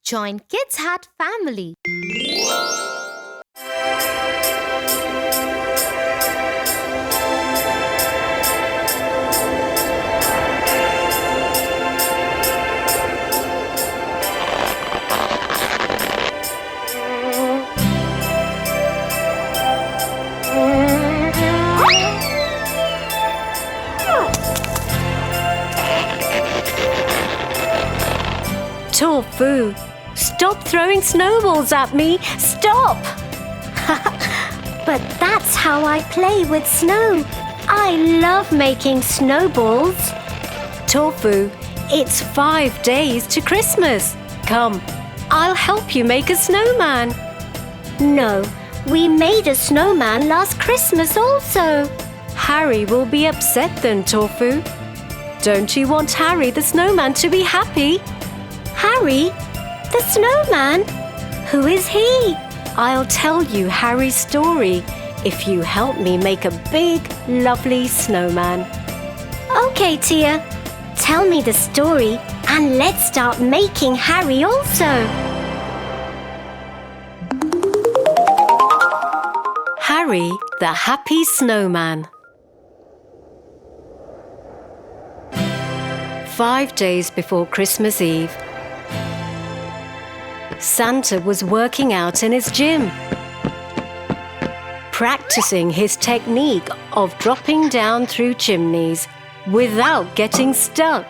Join Kids Hat family. Tofu, stop throwing snowballs at me! Stop! But that's how I play with snow. I love making snowballs. Tofu, it's 5 days to Christmas. Come, I'll help you make a snowman. No, we made a snowman last Christmas also. Harry will be upset then, Tofu. Don't you want Harry the snowman to be happy? Harry? The snowman? Who is he? I'll tell you Harry's story if you help me make a big, lovely snowman. Okay, Tia. Tell me the story and let's start making Harry also. Harry the Happy Snowman. 5 days before Christmas Eve, Santa was working out in his gym, practicing his technique of dropping down through chimneys without getting stuck.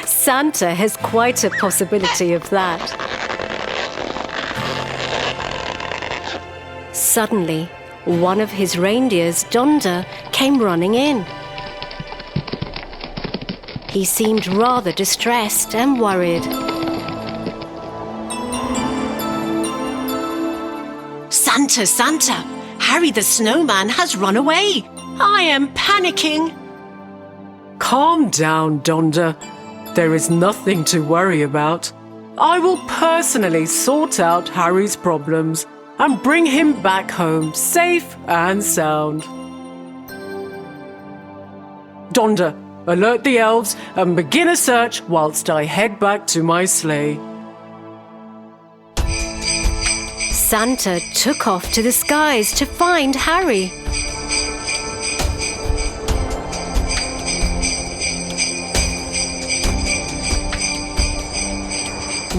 Santa has quite a possibility of that. Suddenly, one of his reindeers, Donda, came running in. He seemed rather distressed and worried. Santa, Santa! Harry the snowman has run away! I am panicking! Calm down, Donda. There is nothing to worry about. I will personally sort out Harry's problems and bring him back home safe and sound. Donda, alert the elves and begin a search whilst I head back to my sleigh. Santa took off to the skies to find Harry.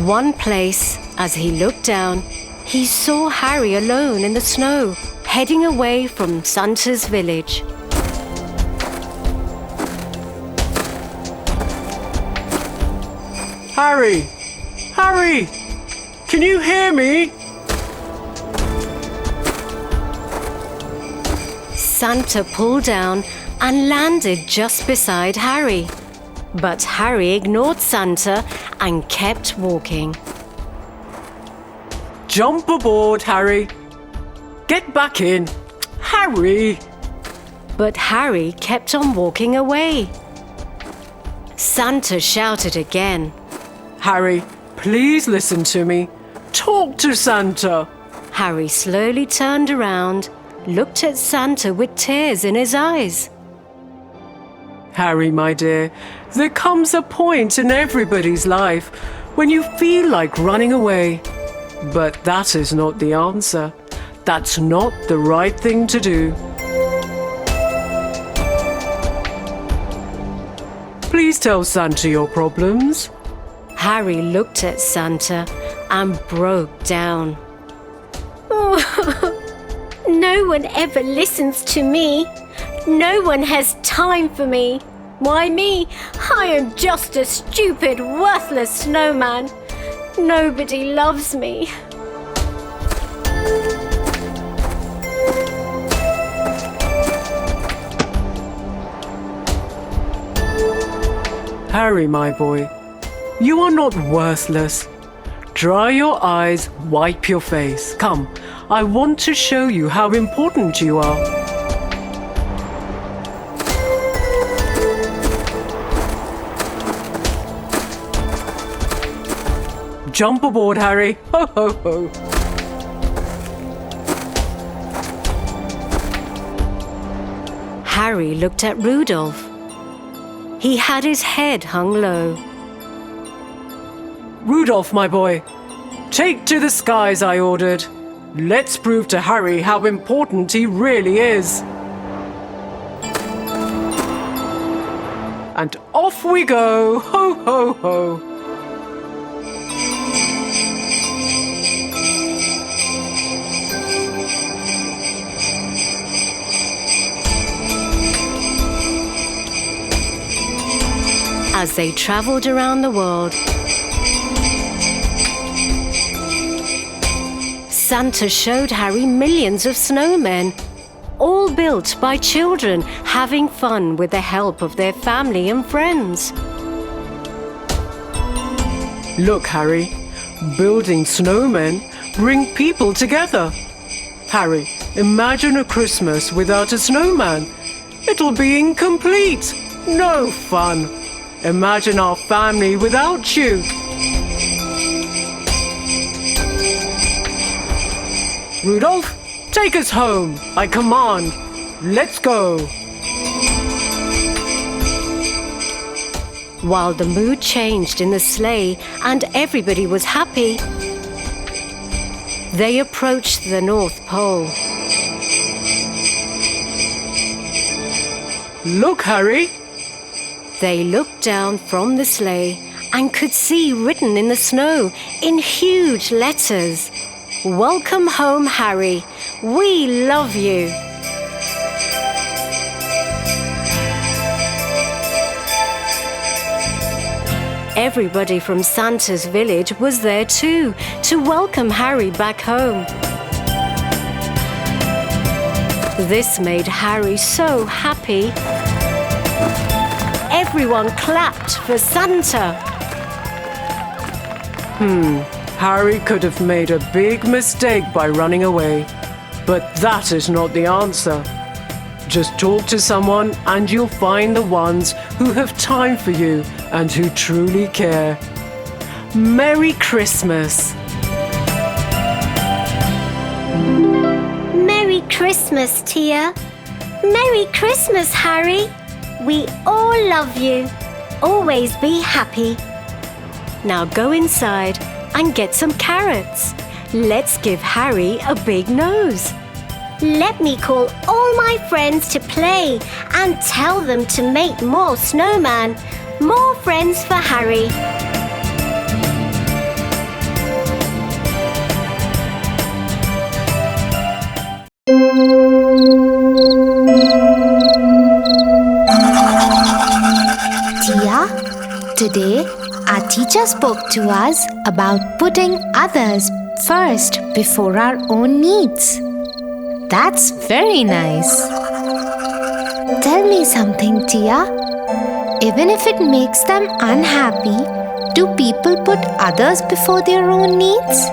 One place, as he looked down, he saw Harry alone in the snow, heading away from Santa's village. Harry! Harry! Can you hear me? Santa pulled down and landed just beside Harry. But Harry ignored Santa and kept walking. Jump aboard, Harry. Get back in. Harry! But Harry kept on walking away. Santa shouted again. Harry, please listen to me. Talk to Santa. Harry slowly turned around, looked at Santa with tears in his eyes. Harry, my dear, there comes a point in everybody's life when you feel like running away. But that is not the answer. That's not the right thing to do. Please tell Santa your problems. Harry looked at Santa and broke down. No one ever listens to me. No one has time for me. Why me? I am just a stupid, worthless snowman. Nobody loves me. Harry, my boy, you are not worthless. Dry your eyes, wipe your face. Come, I want to show you how important you are. Jump aboard, Harry. Ho, ho, ho. Harry looked at Rudolph. He had his head hung low. Rudolph, my boy, take to the skies, I ordered. Let's prove to Harry how important he really is. And off we go, ho, ho, ho. As they traveled around the world, Santa showed Harry millions of snowmen, all built by children having fun with the help of their family and friends. Look, Harry, building snowmen bring people together. Harry, imagine a Christmas without a snowman. It'll be incomplete. No fun. Imagine our family without you. Rudolph, take us home. I command. Let's go. While the mood changed in the sleigh and everybody was happy, they approached the North Pole. Look, Harry. They looked down from the sleigh and could see written in the snow in huge letters, "Welcome home, Harry. We love you." Everybody from Santa's village was there too to welcome Harry back home. This made Harry so happy. Everyone clapped for Santa. Harry could have made a big mistake by running away. But that is not the answer. Just talk to someone and you'll find the ones who have time for you and who truly care. Merry Christmas! Merry Christmas, Tia. Merry Christmas, Harry. We all love you. Always be happy. Now go inside and get some carrots. Let's give Harry a big nose. Let me call all my friends to play and tell them to make more snowman. More friends for Harry. Tia, today our teacher spoke to us about putting others first before our own needs. That's very nice. Tell me something, Tia. Even if it makes them unhappy, do people put others before their own needs?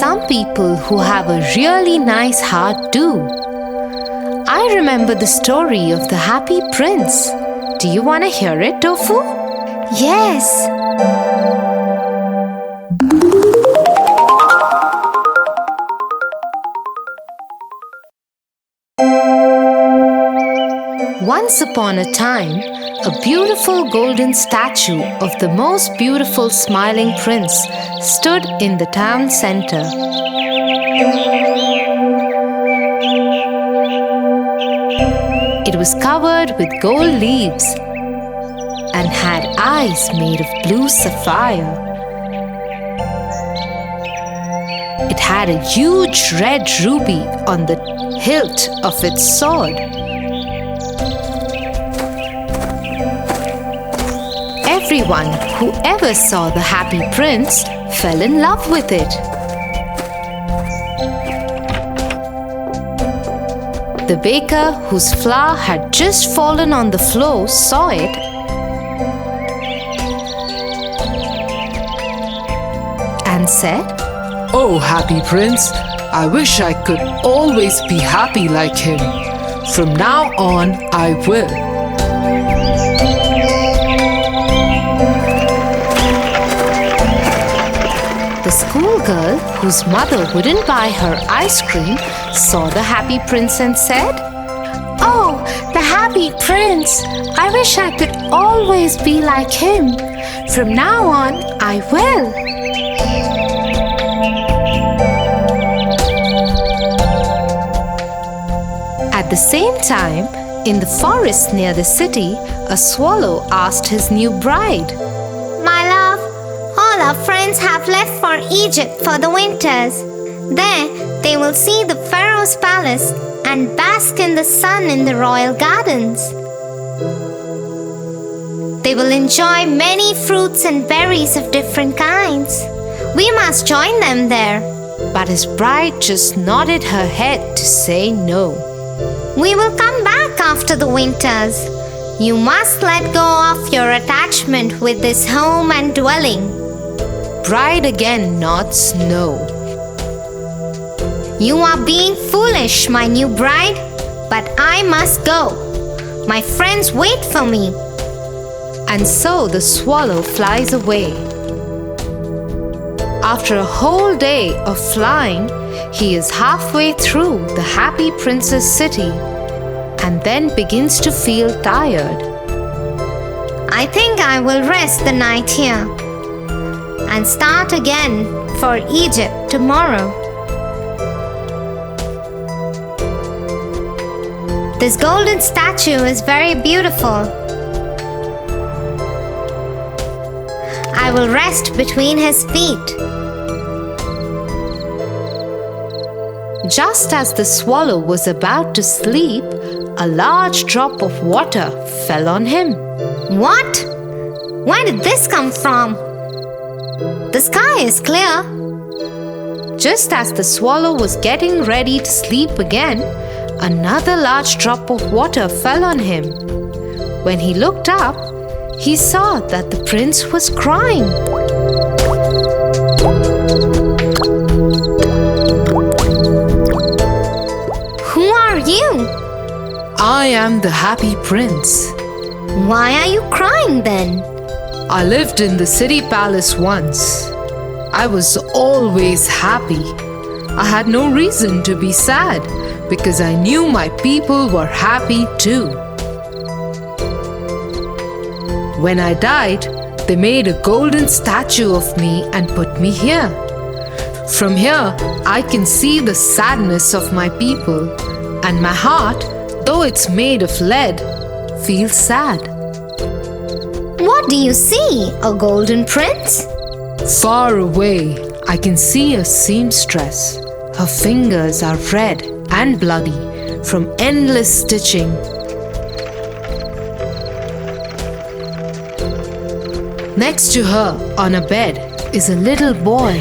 Some people who have a really nice heart do. I remember the story of the happy prince. Do you want to hear it, Tofu? Yes. Once upon a time, a beautiful golden statue of the most beautiful smiling prince stood in the town center. It was covered with gold leaves and had eyes made of blue sapphire. It had a huge red ruby on the hilt of its sword. Everyone who ever saw the happy prince fell in love with it. The baker, whose flour had just fallen on the floor, saw it and said, "Oh, happy prince, I wish I could always be happy like him. From now on, I will." The schoolgirl, whose mother wouldn't buy her ice cream, saw the happy prince and said, "Oh, the happy prince! I wish I could always be like him. From now on, I will." At the same time, in the forest near the city, a swallow asked his new bride, My love, all our friends have left for Egypt for the winters. There, they will see the Pharaoh's palace and bask in the sun in the royal gardens. They will enjoy many fruits and berries of different kinds. We must join them there. But his bride just nodded her head to say no. We will come back after the winters. You must let go of your attachment with this home and dwelling. Bride again nods no. You are being foolish, my new bride, but I must go. My friends wait for me. And so the swallow flies away. After a whole day of flying, he is halfway through the happy prince's city and then begins to feel tired. I think I will rest the night here and start again for Egypt tomorrow. This golden statue is very beautiful. I will rest between his feet. Just as the swallow was about to sleep, a large drop of water fell on him. What? Where did this come from? The sky is clear. Just as the swallow was getting ready to sleep again, another large drop of water fell on him. When he looked up, he saw that the prince was crying. Who are you? I am the happy prince. Why are you crying then? I lived in the city palace once. I was always happy. I had no reason to be sad because I knew my people were happy too. When I died, they made a golden statue of me and put me here. From here, I can see the sadness of my people, and my heart, though it's made of lead, feels sad. What do you see, a golden prince? Far away, I can see a seamstress. Her fingers are red and bloody from endless stitching. Next to her, on a bed, is a little boy.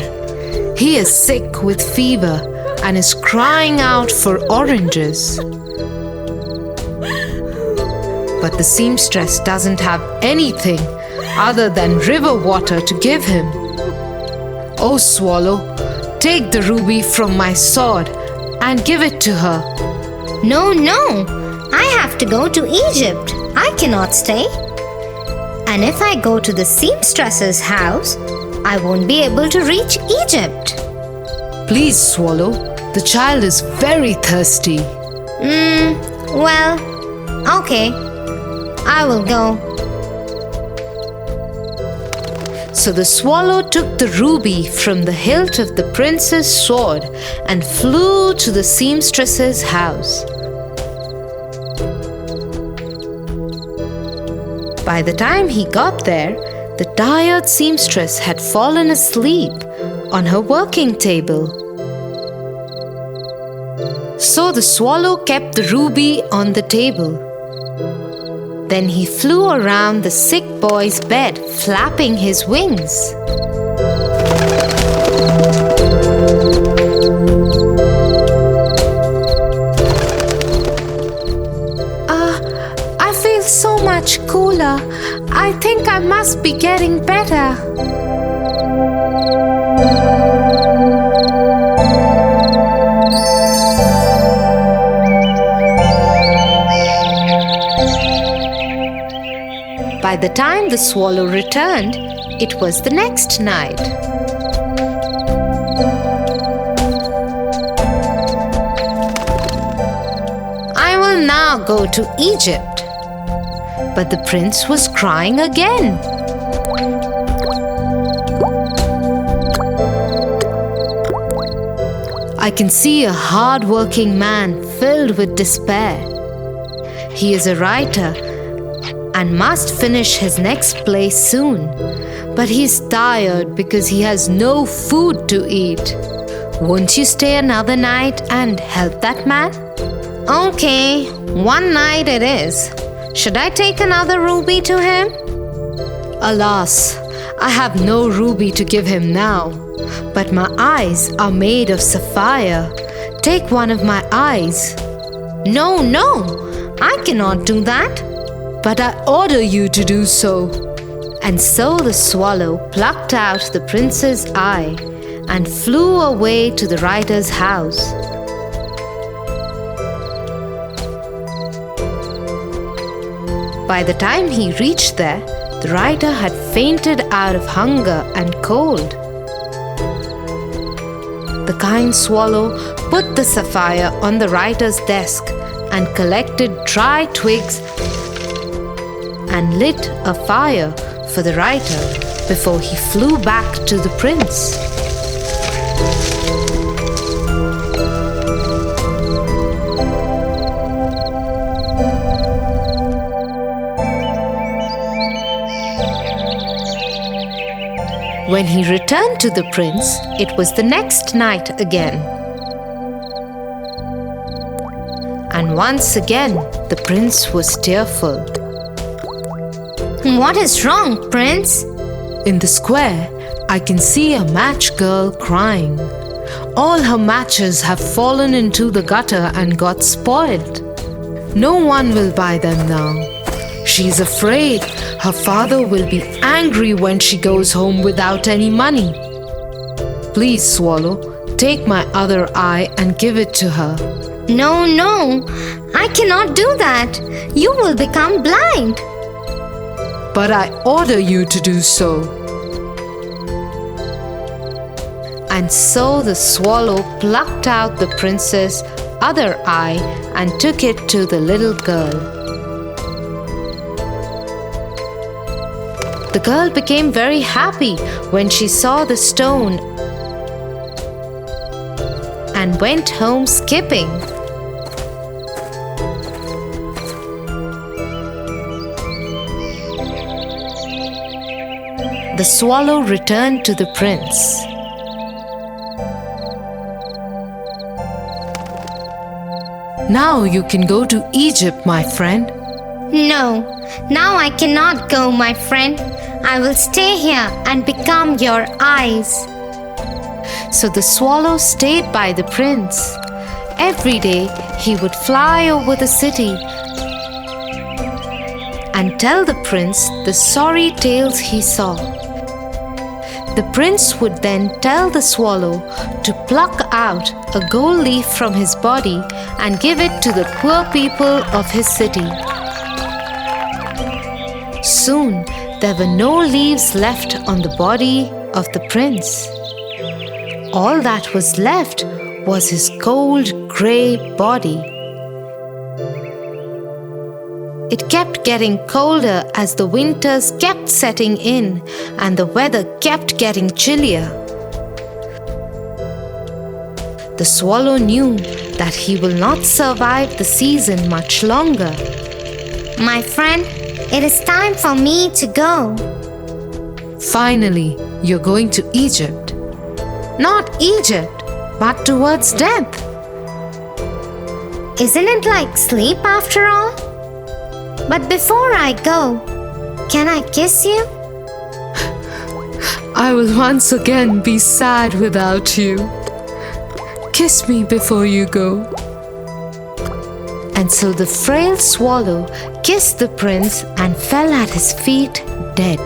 He is sick with fever and is crying out for oranges. But the seamstress doesn't have anything other than river water to give him. Oh, swallow, take the ruby from my sword and give it to her. No, I have to go to Egypt. I cannot stay. And if I go to the seamstress's house, I won't be able to reach Egypt. Please, swallow, the child is very thirsty. Well, okay. I will go. So the swallow took the ruby from the hilt of the prince's sword and flew to the seamstress's house. By the time he got there, the tired seamstress had fallen asleep on her working table. So the swallow kept the ruby on the table. Then he flew around the sick boy's bed, flapping his wings. I feel so much cooler. I think I must be getting better. By the time the swallow returned, it was the next night. I will now go to Egypt. But the prince was crying again. I can see a hard-working man filled with despair. He is a writer and must finish his next play soon, but he's tired because he has no food to eat. Won't you stay another night and help that man? Okay, one night it is. Should I take another ruby to him? Alas, I have no ruby to give him now, but my eyes are made of sapphire. Take one of my eyes. No, I cannot do that. But I order you to do so. And so the swallow plucked out the prince's eye and flew away to the writer's house. By the time he reached there, the writer had fainted out of hunger and cold. The kind swallow put the sapphire on the writer's desk and collected dry twigs and lit a fire for the writer before he flew back to the prince. When he returned to the prince, it was the next night again. And once again, the prince was tearful. What is wrong, Prince? In the square, I can see a match girl crying. All her matches have fallen into the gutter and got spoiled. No one will buy them now. She is afraid her father will be angry when she goes home without any money. Please, Swallow, take my other eye and give it to her. No, I cannot do that. You will become blind. But I order you to do so. And so the swallow plucked out the prince's other eye and took it to the little girl. The girl became very happy when she saw the stone and went home skipping. The swallow returned to the prince. Now you can go to Egypt, my friend. No, now I cannot go, my friend. I will stay here and become your eyes. So the swallow stayed by the prince. Every day he would fly over the city and tell the prince the sorry tales he saw. The prince would then tell the swallow to pluck out a gold leaf from his body and give it to the poor people of his city. Soon there were no leaves left on the body of the prince. All that was left was his cold gray body. It kept getting colder as the winters kept setting in and the weather kept getting chillier. The swallow knew that he will not survive the season much longer. My friend, it is time for me to go. Finally, you're going to Egypt. Not Egypt, but towards death. Isn't it like sleep after all? But before I go, can I kiss you? I will once again be sad without you. Kiss me before you go. And so the frail swallow kissed the prince and fell at his feet dead.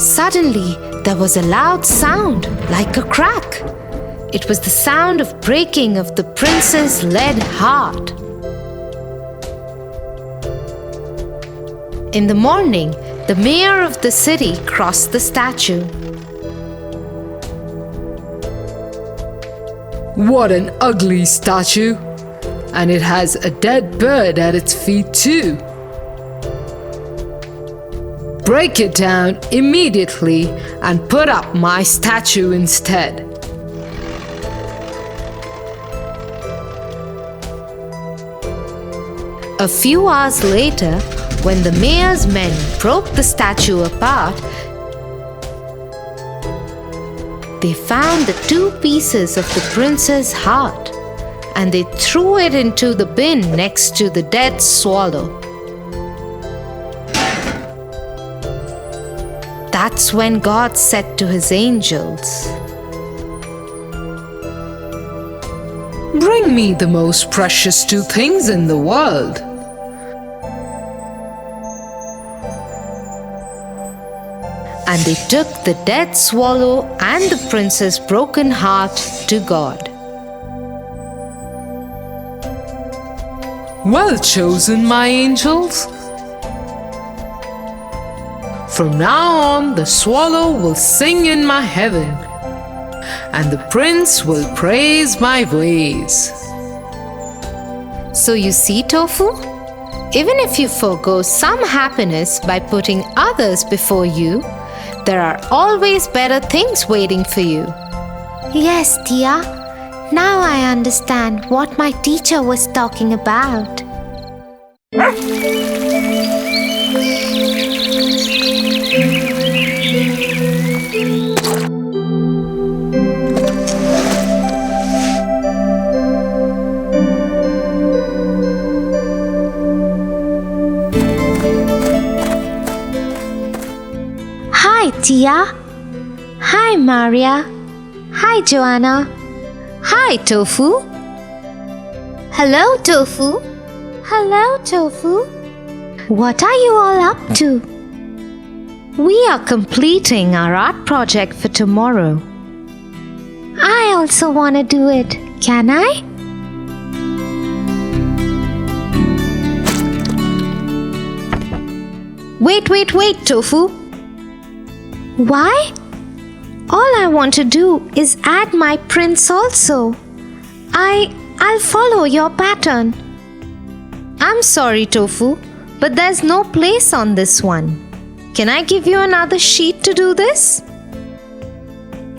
Suddenly, there was a loud sound like a crack. It was the sound of breaking of the prince's lead heart. In the morning, the mayor of the city crossed the statue. What an ugly statue! And it has a dead bird at its feet too. break it down immediately and put up my statue instead. A few hours later, when the mayor's men broke the statue apart, they found the 2 pieces of the prince's heart, and they threw it into the bin next to the dead swallow. That's when God said to his angels, "Bring me the most precious 2 things in the world." And they took the dead swallow and the prince's broken heart to God. "Well chosen, my angels. From now on, the swallow will sing in my heaven, and the prince will praise my ways." So you see, Tofu? Even if you forgo some happiness by putting others before you, there are always better things waiting for you. Yes, Tia. Now I understand what my teacher was talking about. Hi, Tia. Hi, Maria. Hi, Joanna. Hi, Tofu. Hello, Tofu. Hello, Tofu. What are you all up to? We are completing our art project for tomorrow. I also want to do it. Can I? Wait, Tofu. Why? All I want to do is add my prince also. I'll follow your pattern. I'm sorry, Tofu, but there's no place on this one. Can I give you another sheet to do this?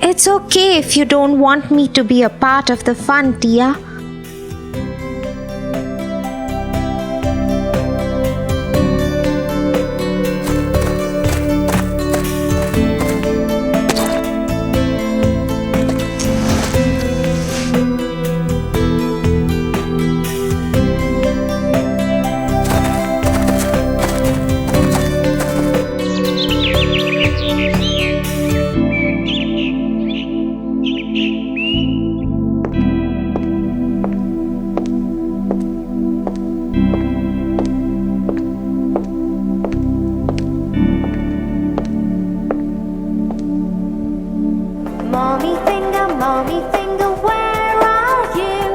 It's okay if you don't want me to be a part of the fun, Tia. Mommy finger, where are you?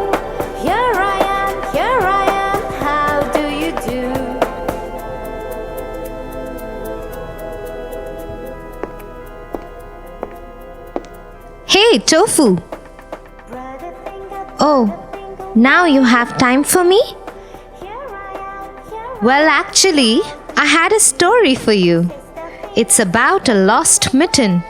Here I am, how do you do? Hey, Tofu! Oh, now you have time for me? Well, actually, I had a story for you. It's about a lost mitten.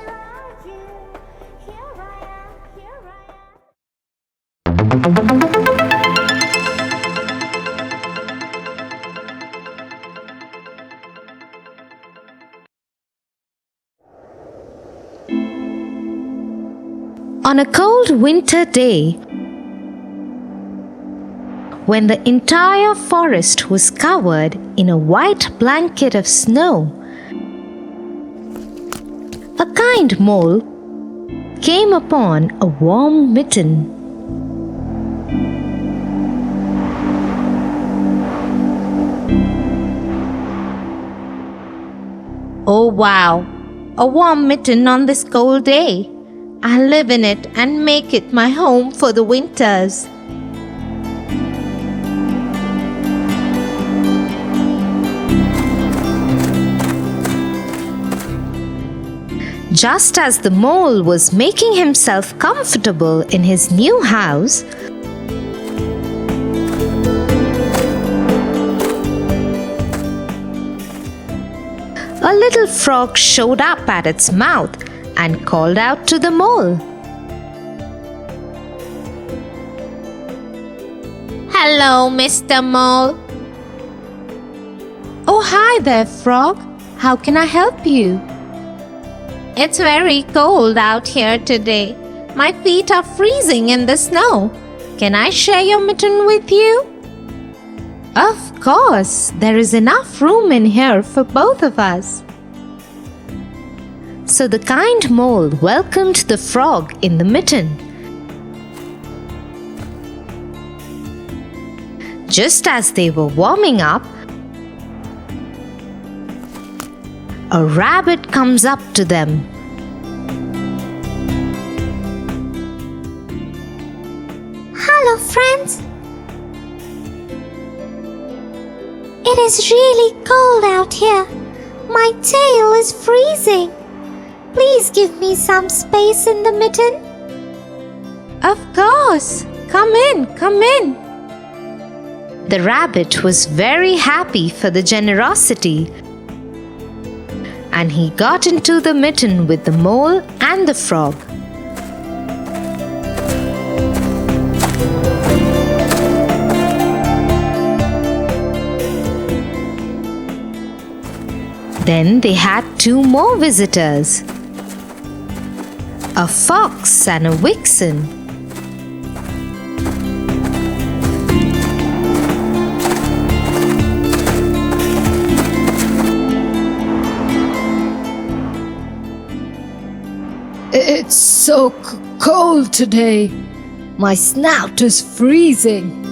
On a cold winter day, when the entire forest was covered in a white blanket of snow, a kind mole came upon a warm mitten. Oh wow, a warm mitten on this cold day. I'll live in it and make it my home for the winters. Just as the mole was making himself comfortable in his new house, a little frog showed up at its mouth and called out to the mole. Hello, Mr. Mole. Oh, hi there, frog. How can I help you? It's very cold out here today. My feet are freezing in the snow. Can I share your mitten with you? Of course, there is enough room in here for both of us. So the kind mole welcomed the frog in the mitten. Just as they were warming up, a rabbit comes up to them. Hello, friends. It is really cold out here. My tail is freezing. Please give me some space in the mitten. Of course. Come in, come in. The rabbit was very happy for the generosity, and he got into the mitten with the mole and the frog. Then they had 2 more visitors, a fox and a vixen. It's so cold today. My snout is freezing.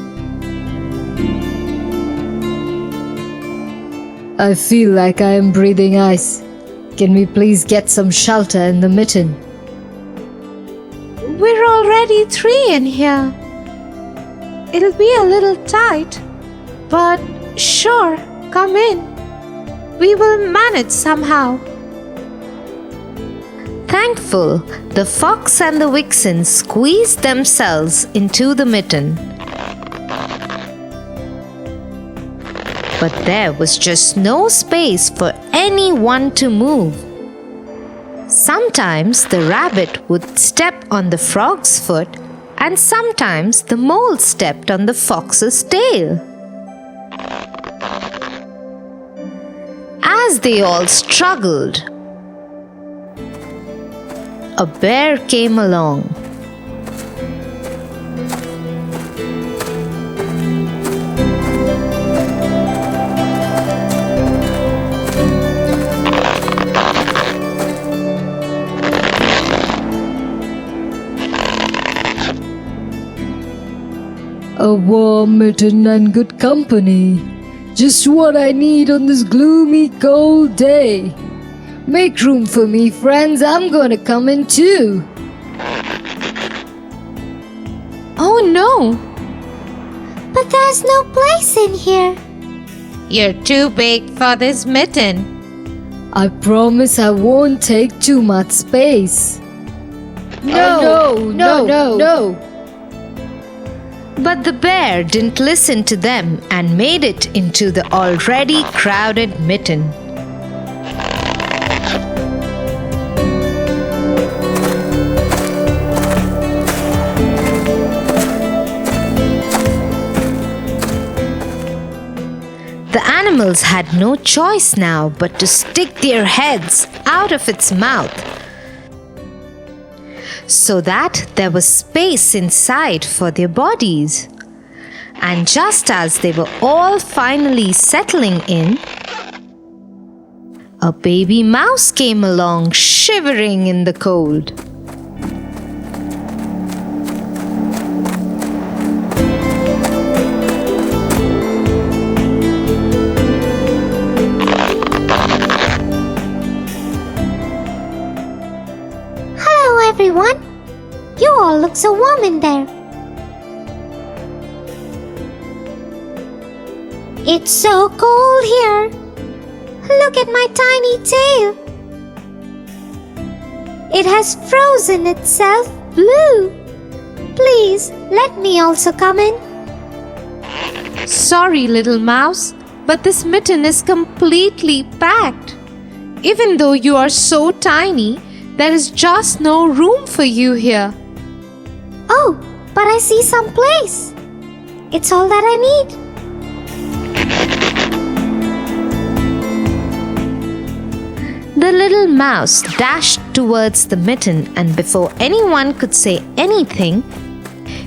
I feel like I am breathing ice. Can we please get some shelter in the mitten? We're already 3 in here. It'll be a little tight, but sure, come in. We will manage somehow. Thankful, the fox and the vixen squeezed themselves into the mitten. But there was just no space for anyone to move. Sometimes the rabbit would step on the frog's foot, and sometimes the mole stepped on the fox's tail. As they all struggled, a bear came along. A warm mitten and good company. Just what I need on this gloomy, cold day. Make room for me, friends. I'm gonna come in too. Oh no! But there's no place in here. You're too big for this mitten. I promise I won't take too much space. No. But the bear didn't listen to them and made it into the already crowded mitten. The animals had no choice now but to stick their heads out of its mouth, so that there was space inside for their bodies. And just as they were all finally settling in, a baby mouse came along, shivering in the cold. Everyone, you all look so warm in there. It's so cold here. Look at my tiny tail. It has frozen itself blue. Please let me also come in. Sorry, little mouse, but this mitten is completely packed. Even though you are so tiny, there is just no room for you here. Oh, but I see some place. It's all that I need. The little mouse dashed towards the mitten, and before anyone could say anything,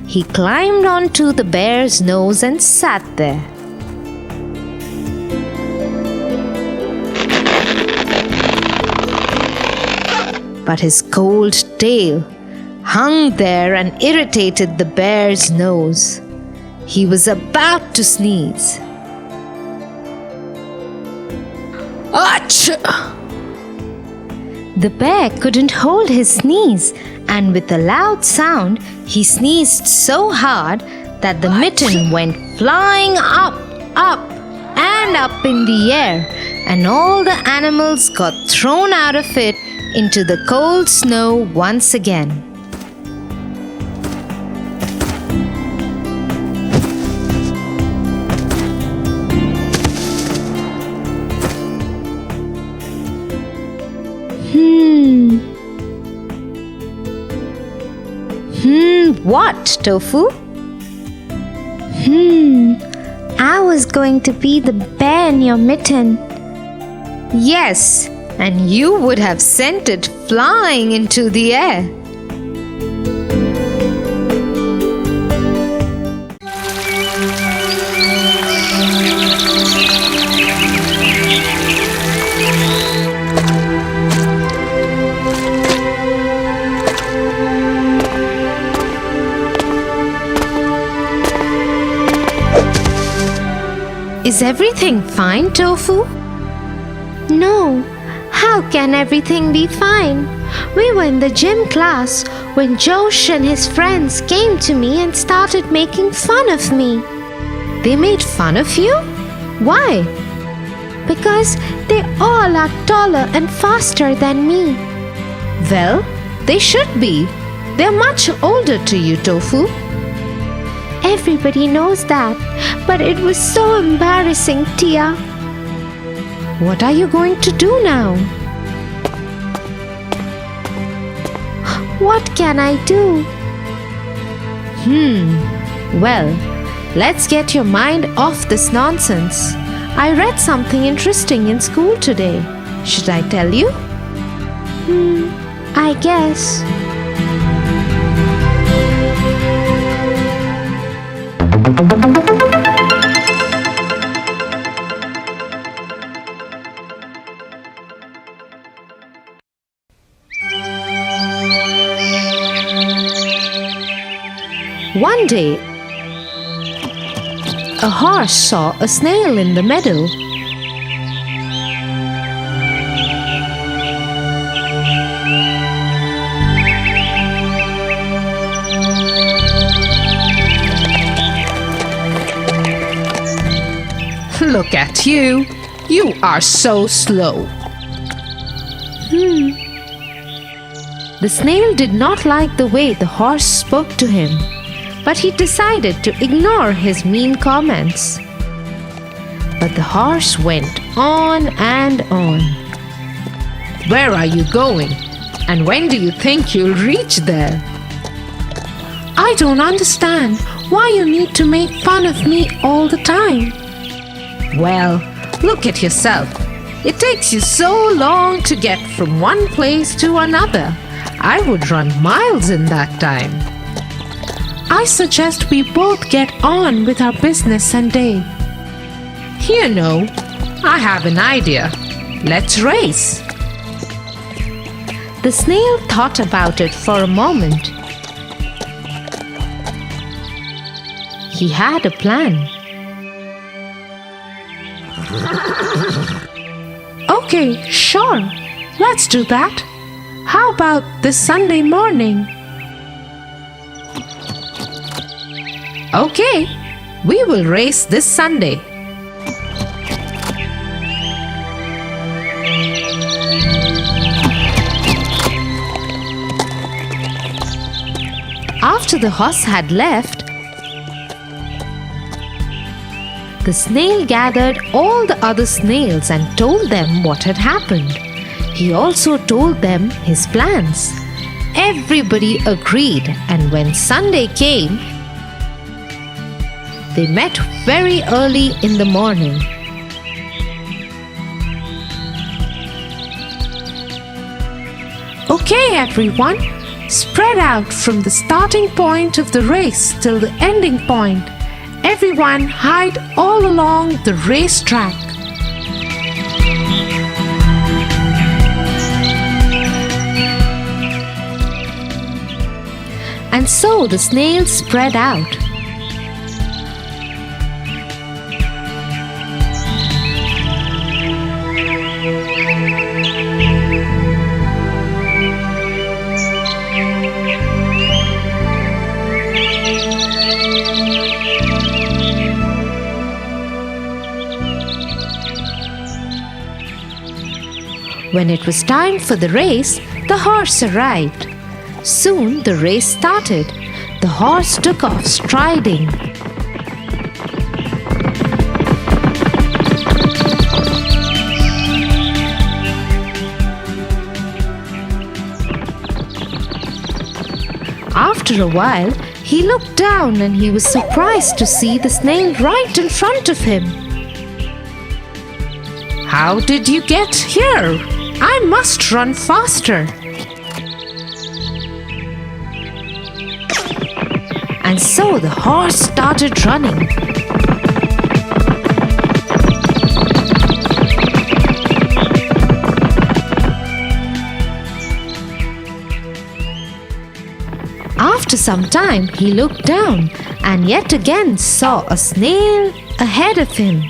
he climbed onto the bear's nose and sat there. But his cold tail hung there and irritated the bear's nose. He was about to sneeze. Achoo! The bear couldn't hold his sneeze, and with a loud sound, he sneezed so hard that the mitten went flying up, and up in the air, and all the animals got thrown out of it into the cold snow once again. What, Tofu? I was going to be the bear in your mitten. Yes, and you would have sent it flying into the air. Is everything fine, Tofu? No, how can everything be fine? We were in the gym class when Josh and his friends came to me and started making fun of me. They made fun of you? Why? Because they all are taller and faster than me. Well, they should be. They're much older to you, Tofu. Everybody knows that, but it was so embarrassing, Tia. What are you going to do now? What can I do? Well, let's get your mind off this nonsense. I read something interesting in school today. Should I tell you? I guess. One day, a horse saw a snail in the meadow. Look at you. You are so slow. The snail did not like the way the horse spoke to him, but he decided to ignore his mean comments. But the horse went on and on. Where are you going? And when do you think you'll reach there? I don't understand why you need to make fun of me all the time. Well, look at yourself. It takes you so long to get from one place to another. I would run miles in that time. I suggest we both get on with our business and day. You know, I have an idea. Let's race. The snail thought about it for a moment. He had a plan. Okay, sure. Let's do that. How about this Sunday morning? Okay, we will race this Sunday. After the horse had left, the snail gathered all the other snails and told them what had happened. He also told them his plans. Everybody agreed, and when Sunday came, they met very early in the morning. Okay, everyone, spread out from the starting point of the race till the ending point. Everyone hide all along the racetrack. And so the snails spread out. When it was time for the race, the horse arrived. Soon the race started. The horse took off striding. After a while, he looked down and he was surprised to see the snail right in front of him. How did you get here? I must run faster. And so the horse started running. After some time, he looked down and yet again saw a snail ahead of him.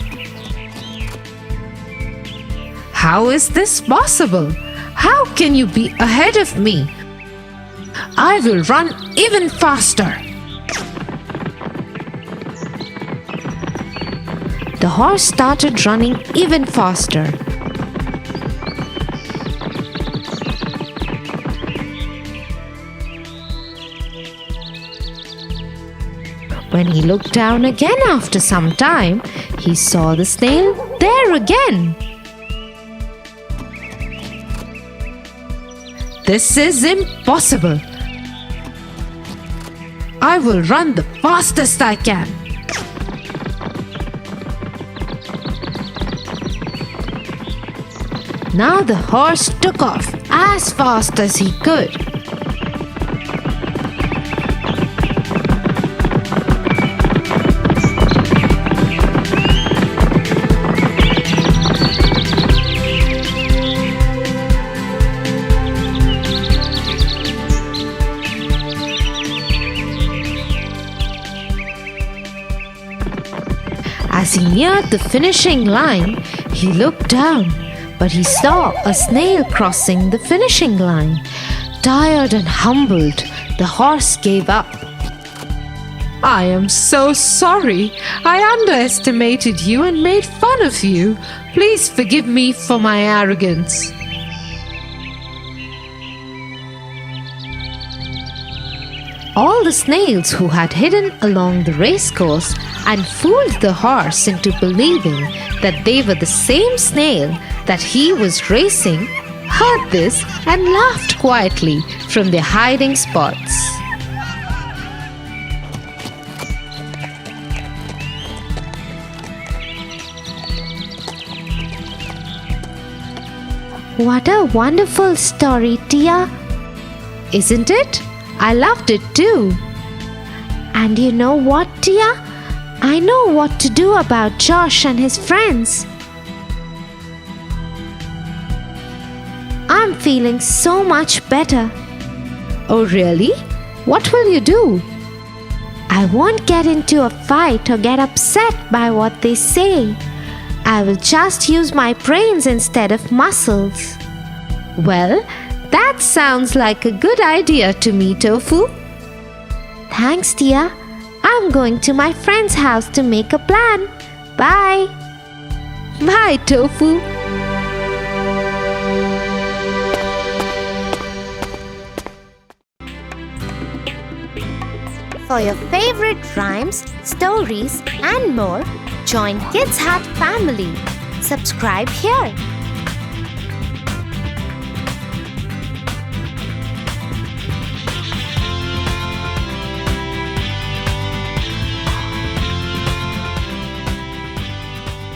How is this possible? How can you be ahead of me? I will run even faster. The horse started running even faster. When he looked down again after some time, he saw the snail there again. This is impossible. I will run the fastest I can. Now the horse took off as fast as he could. As he neared the finishing line, he looked down, but he saw a snail crossing the finishing line. Tired and humbled, the horse gave up. I am so sorry. I underestimated you and made fun of you. Please forgive me for my arrogance. All the snails who had hidden along the racecourse and fooled the horse into believing that they were the same snail that he was racing heard this and laughed quietly from their hiding spots. What a wonderful story, Tia! Isn't it? I loved it too. And you know what, Tia? I know what to do about Josh and his friends. I'm feeling so much better. Oh, really? What will you do? I won't get into a fight or get upset by what they say. I will just use my brains instead of muscles. Well, that sounds like a good idea to me, Tofu. Thanks, Tia. I'm going to my friend's house to make a plan. Bye. Bye, Tofu. For your favorite rhymes, stories, and more, join Kids Hut family. Subscribe here.